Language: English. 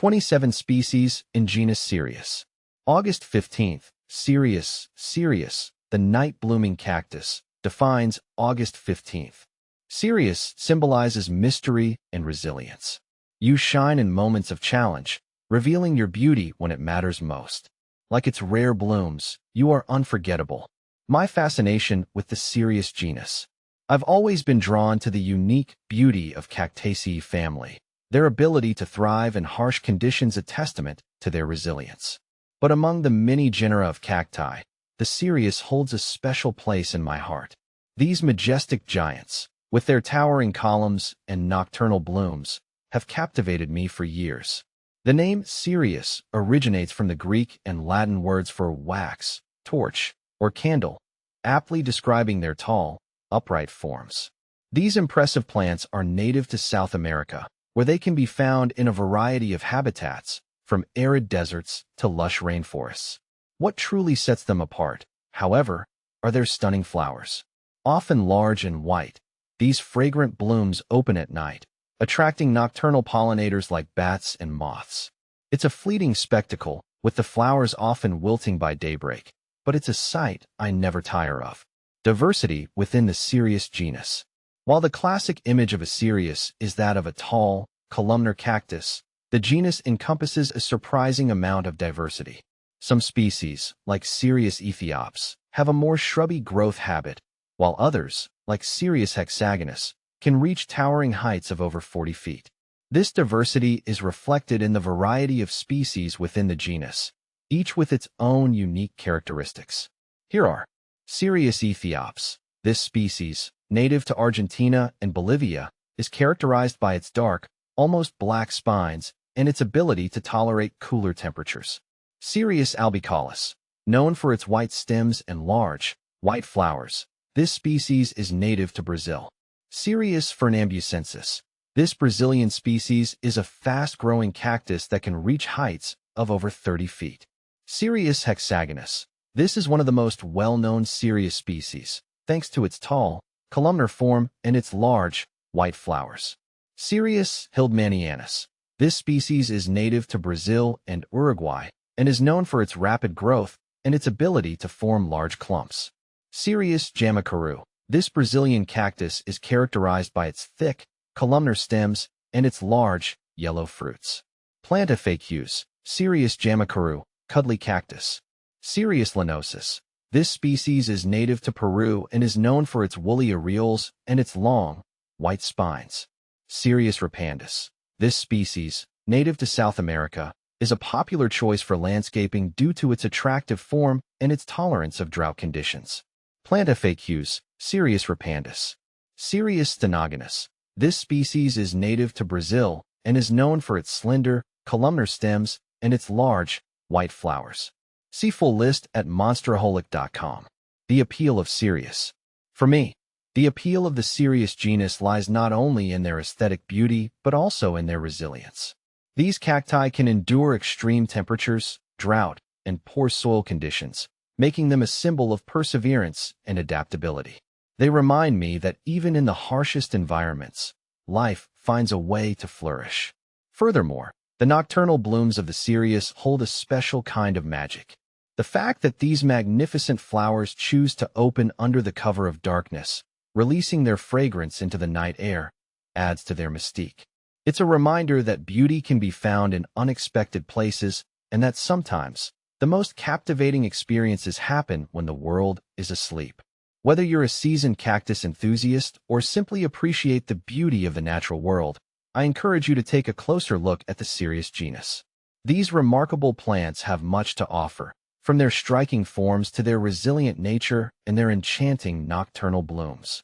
27 species in genus Cereus. August 15th, Cereus, the night-blooming cactus, defines August 15th. Cereus symbolizes mystery and resilience. You shine in moments of challenge, revealing your beauty when it matters most. Like its rare blooms, you are unforgettable. My fascination with the Cereus genus. I've always been drawn to the unique beauty of Cactaceae family. Their ability to thrive in harsh conditions a testament to their resilience. But among the many genera of cacti, the Cereus holds a special place in my heart. These majestic giants, with their towering columns and nocturnal blooms, have captivated me for years. The name Cereus originates from the Greek and Latin words for wax, torch, or candle, aptly describing their tall, upright forms. These impressive plants are native to South America, where they can be found in a variety of habitats, from arid deserts to lush rainforests. What truly sets them apart, however, are their stunning flowers. Often large and white, these fragrant blooms open at night, attracting nocturnal pollinators like bats and moths. It's a fleeting spectacle, with the flowers often wilting by daybreak, but it's a sight I never tire of. Diversity within the Cereus genus. While the classic image of a Cereus is that of a tall, columnar cactus, the genus encompasses a surprising amount of diversity. Some species, like Cereus aethiops, have a more shrubby growth habit, while others, like Cereus hexagonus, can reach towering heights of over 40 feet. This diversity is reflected in the variety of species within the genus, each with its own unique characteristics. Here are Cereus aethiops. This species, native to Argentina and Bolivia, is characterized by its dark, almost black spines and its ability to tolerate cooler temperatures. Cereus albicaulis, known for its white stems and large, white flowers. This species is native to Brazil. Cereus fernambucensis. This Brazilian species is a fast-growing cactus that can reach heights of over 30 feet. Cereus hexagonus. This is one of the most well-known Cereus species, thanks to its tall, columnar form and its large, white flowers. Cereus hildmannianus. This species is native to Brazil and Uruguay and is known for its rapid growth and its ability to form large clumps. Cereus jamacaru. This Brazilian cactus is characterized by its thick, columnar stems and its large, yellow fruits. Plantifacus. Cereus jamacaru, cuddly cactus. Cereus lanosus. This species is native to Peru and is known for its woolly areoles and its long, white spines. Cereus repandus. This species, native to South America, is a popular choice for landscaping due to its attractive form and its tolerance of drought conditions. Plantifacus, Cereus repandus. Cereus stenogonus. This species is native to Brazil and is known for its slender, columnar stems and its large, white flowers. See full list at monsteraholic.com. The appeal of Cereus. For me, the appeal of the Cereus genus lies not only in their aesthetic beauty, but also in their resilience. These cacti can endure extreme temperatures, drought, and poor soil conditions, making them a symbol of perseverance and adaptability. They remind me that even in the harshest environments, life finds a way to flourish. Furthermore, the nocturnal blooms of the Cereus hold a special kind of magic. The fact that these magnificent flowers choose to open under the cover of darkness, releasing their fragrance into the night air, adds to their mystique. It's a reminder that beauty can be found in unexpected places and that sometimes the most captivating experiences happen when the world is asleep. Whether you're a seasoned cactus enthusiast or simply appreciate the beauty of the natural world, I encourage you to take a closer look at the Cereus genus. These remarkable plants have much to offer, from their striking forms to their resilient nature and their enchanting nocturnal blooms.